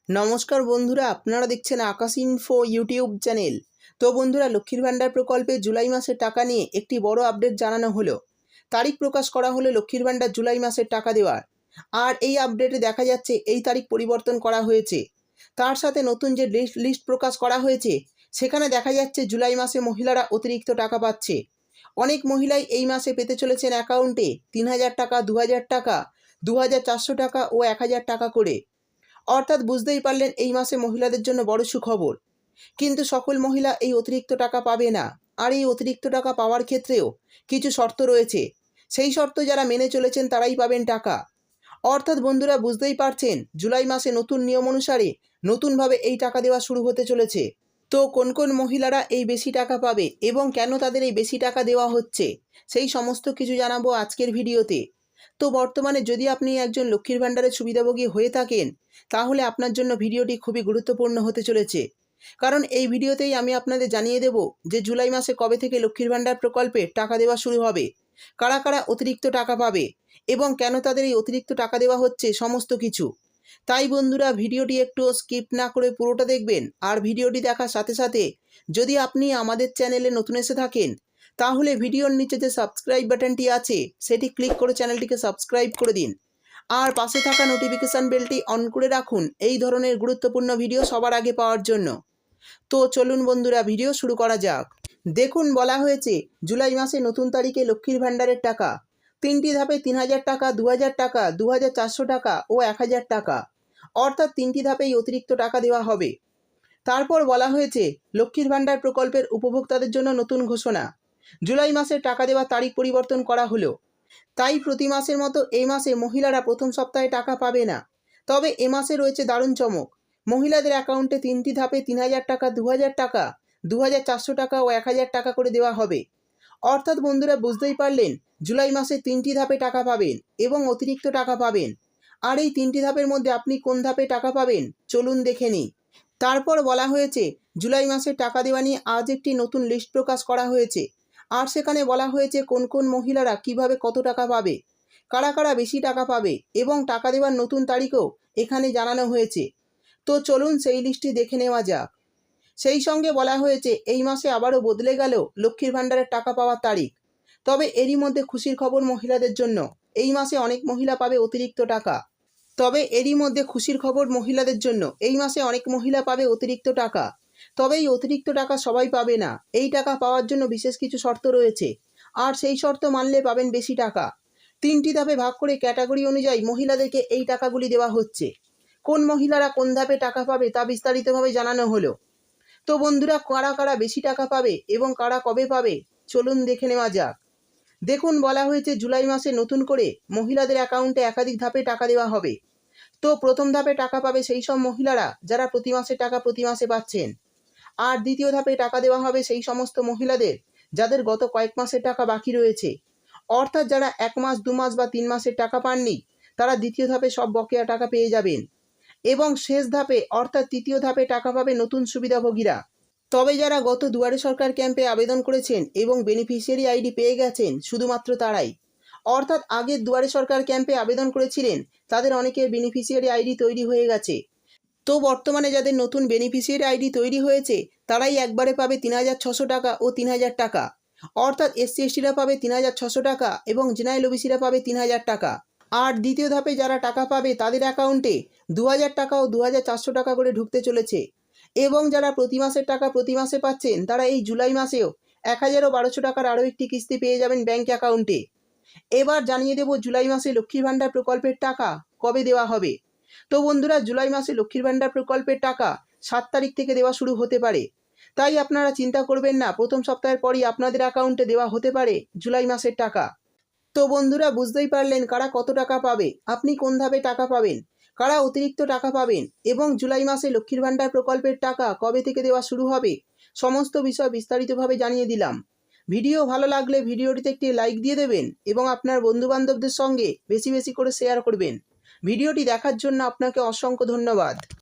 নমস্কার বন্ধুরা, আপনারা দেখছেন আকাশ ইনফো ইউটিউব চ্যানেল। তো বন্ধুরা, লক্ষ্মীর ভাণ্ডার প্রকল্পে জুলাই মাসের টাকা নিয়ে একটি বড় আপডেট জানানো হলো। তারিখ প্রকাশ করা হলো লক্ষ্মীর ভাণ্ডার জুলাই মাসের টাকা দেওয়ার। আর এই আপডেটে দেখা যাচ্ছে এই তারিখ পরিবর্তন করা হয়েছে। তার সাথে নতুন যে লিস্ট প্রকাশ করা হয়েছে সেখানে দেখা যাচ্ছে জুলাই মাসে মহিলারা অতিরিক্ত টাকা পাচ্ছে। অনেক মহিলাই এই মাসে পেতে চলেছেন অ্যাকাউন্টে ৩,০০০ টাকা, ২,০০০ টাকা, ২,৪০০ টাকা ও ১,০০০ টাকা করে। অর্থাৎ বুঝতেই পারলেন এই মাসে মহিলাদের জন্য বড় সুখবর। কিন্তু সকল মহিলা এই অতিরিক্ত টাকা পাবে না। আর এই অতিরিক্ত টাকা পাওয়ার ক্ষেত্রেও কিছু শর্ত রয়েছে। সেই শর্ত যারা মেনে চলেছেন তারাই পাবেন টাকা। অর্থাৎ বন্ধুরা, বুঝতেই পারছেন জুলাই মাসে নতুন নিয়ম অনুসারে নতুনভাবে এই টাকা দেওয়া শুরু হতে চলেছে। তো কোন কোন মহিলারা এই বেশি টাকা পাবে এবং কেন তাদের এই বেশি টাকা দেওয়া হচ্ছে সেই সমস্ত কিছু জানাবো আজকের ভিডিওতে। তো বর্তমানে যদি আপনি একজন লক্ষ্মীর ভাণ্ডারের সুবিধাভোগী হয়ে থাকেন তাহলে আপনার জন্য ভিডিওটি খুবই গুরুত্বপূর্ণ হতে চলেছে। কারণ এই ভিডিওতেই আমি আপনাদের জানিয়ে দেব যে জুলাই মাসে কবে থেকে লক্ষ্মীর ভাণ্ডার প্রকল্পে টাকা দেওয়া শুরু হবে, কারা কারা অতিরিক্ত টাকা পাবে এবং কেন তাদের এই অতিরিক্ত টাকা দেওয়া হচ্ছে সমস্ত কিছু। তাই বন্ধুরা, ভিডিওটি একটু স্কিপ না করে পুরোটা দেখবেন। আর ভিডিওটি দেখার সাথে সাথে যদি আপনি আমাদের চ্যানেলে নতুন এসে থাকেন তাহলে ভিডিওর নিচে যে সাবস্ক্রাইব বাটনটি আছে সেটি ক্লিক করে চ্যানেলটিকে সাবস্ক্রাইব করে দিন। আর পাশে থাকা নোটিফিকেশান বেলটি অন করে রাখুন এই ধরনের গুরুত্বপূর্ণ ভিডিও সবার আগে পাওয়ার জন্য। তো চলুন বন্ধুরা, ভিডিও শুরু করা যাক। দেখুন, বলা হয়েছে জুলাই মাসে নতুন তারিখে লক্ষ্মীর ভাণ্ডারের টাকা 3টি ধাপে ৩,০০০ টাকা, ২,০০০ টাকা, ২,৪০০ টাকা ও ১,০০০ টাকা। অর্থাৎ 3টি ধাপেই অতিরিক্ত টাকা দেওয়া হবে। তারপর বলা হয়েছে লক্ষ্মীর ভাণ্ডার প্রকল্পের উপভোক্তাদের জন্য নতুন ঘোষণা। জুলাই মাসে টাকা দেওয়ার তারিখ পরিবর্তন করা হলো। তাই প্রতি মাসের মতো এই মাসে মহিলারা প্রথম সপ্তাহে টাকা পাবে না। তবে এ মাসে রয়েছে দারুণ চমক। মহিলাদের অ্যাকাউন্টে 3টি ধাপে ৩,০০০ টাকা, ২,০০০ টাকা, ২,৪০০ টাকা ও ১,০০০ টাকা করে দেওয়া হবে। অর্থাৎ বন্ধুরা, বুঝতেই পারলেন জুলাই মাসে 3টি ধাপে টাকা পাবেন এবং অতিরিক্ত টাকা পাবেন। আর এই 3টি ধাপের মধ্যে আপনি কোন ধাপে টাকা পাবেন চলুন দেখে নিই। তারপর বলা হয়েছে জুলাই মাসে টাকা দেওয়া নিয়ে আজ একটি নতুন লিস্ট প্রকাশ করা হয়েছে। আর সেখানে বলা হয়েছে কোন কোন মহিলারা কিভাবে কত টাকা পাবে, কারা কারা বেশি টাকা পাবে এবং টাকা দেওয়ার নতুন তারিখও এখানে জানানো হয়েছে। তো চলুন সেই লিস্টটি দেখে নেওয়া যাক। সেই সঙ্গে বলা হয়েছে এই মাসে আবারও বদলে গেল লক্ষ্মীর ভাণ্ডারের টাকা পাওয়ার তারিখ। তবে এরই মধ্যে খুশির খবর মহিলাদের জন্য, এই মাসে অনেক মহিলা পাবে অতিরিক্ত টাকা। এই মাসে অনেক মহিলা পাবে অতিরিক্ত টাকা। তবে এই অতিরিক্ত টাকা সবাই পাবে না। এই টাকা পাওয়ার জন্য বিশেষ কিছু শর্ত রয়েছে। আর সেই শর্ত মানলে পাবেন বেশি টাকা। 3টি ধাপে ভাগ করে ক্যাটাগরি অনুযায়ী মহিলাদেরকে এই টাকাগুলি দেওয়া হচ্ছে। কোন মহিলারা কোন ধাপে টাকা পাবে তা বিস্তারিতভাবে জানানো হলো। তো বন্ধুরা, কারা কারা বেশি টাকা পাবে এবং কারা কবে পাবে চলুন দেখে নেওয়া যাক। দেখুন, বলা হয়েছে জুলাই মাসে নতুন করে মহিলাদের অ্যাকাউন্টে একাধিক ধাপে টাকা দেওয়া হবে। তো প্রথম ধাপে টাকা পাবে সেই সব মহিলারা যারা প্রতি মাসে টাকা প্রতি মাসে পাচ্ছেন। আর দ্বিতীয় ধাপে টাকা দেওয়া হবে সেই সমস্ত মহিলাদের যাদের গত কয়েক মাসের টাকা বাকি রয়েছে। অর্থাৎ যারা 1 মাস, 2 মাস বা 3 মাসের টাকা পাননি তারা দ্বিতীয় ধাপে সব বকেয়া টাকা পেয়ে যাবেন। এবং শেষ ধাপে অর্থাৎ তৃতীয় ধাপে টাকা পাবে নতুন সুবিধাভোগীরা। তবে যারা গত দুয়ারে সরকার ক্যাম্পে আবেদন করেছেন এবং বেনিফিশিয়ারি আইডি পেয়ে গেছেন শুধুমাত্র তারাই। অর্থাৎ আগের দুয়ারে সরকার ক্যাম্পে আবেদন করেছিলেন তাদের অনেকের বেনিফিশিয়ারি আইডি তৈরি হয়ে গেছে। তো বর্তমানে যাদের নতুন বেনিফিশিয়ারি আইডি তৈরি হয়েছে তারাই একবারে পাবে ৩,৬০০ টাকা ও ৩,০০০ টাকা। অর্থাৎ এসসি এসটিরা পাবে ৩,৬০০ টাকা এবং জেনারেল ওবিসিরা পাবে ৩,০০০ টাকা। আর দ্বিতীয় ধাপে যারা টাকা পাবে তাদের অ্যাকাউন্টে ২,০০০ টাকা ও ২,৪০০ টাকা করে ঢুকতে চলেছে। এবং যারা প্রতি মাসের টাকা প্রতি মাসে পাচ্ছেন তারা এই জুলাই মাসেও ১,১২০০ টাকার আরও একটি কিস্তি পেয়ে যাবেন ব্যাঙ্ক অ্যাকাউন্টে। এবার জানিয়ে দেব জুলাই মাসে লক্ষ্মীর ভাণ্ডার প্রকল্পের টাকা কবে দেওয়া হবে। তো বন্ধুরা, জুলাই মাসে লক্ষ্মীর ভাণ্ডার প্রকল্পের টাকা 7 তারিখ থেকে দেওয়া শুরু হতে পারে। তাই আপনারা চিন্তা করবেন না, প্রথম সপ্তাহের পরই আপনাদের অ্যাকাউন্টে দেওয়া হতে পারে জুলাই মাসের টাকা। তো বন্ধুরা, বুঝতেই পারলেন কারা কত টাকা পাবে, আপনি কোন ধাপে টাকা পাবেন, কারা অতিরিক্ত টাকা পাবেন এবং জুলাই মাসে লক্ষ্মীর ভাণ্ডার প্রকল্পের টাকা কবে থেকে দেওয়া শুরু হবে সমস্ত বিষয় বিস্তারিতভাবে জানিয়ে দিলাম। ভিডিও ভালো লাগলে ভিডিওটিতে একটি লাইক দিয়ে দেবেন এবং আপনার বন্ধুবান্ধবদের সঙ্গে বেশি বেশি করে শেয়ার করবেন। ভিডিওটি দেখার জন্য আপনাকে অসংখ্য ধন্যবাদ।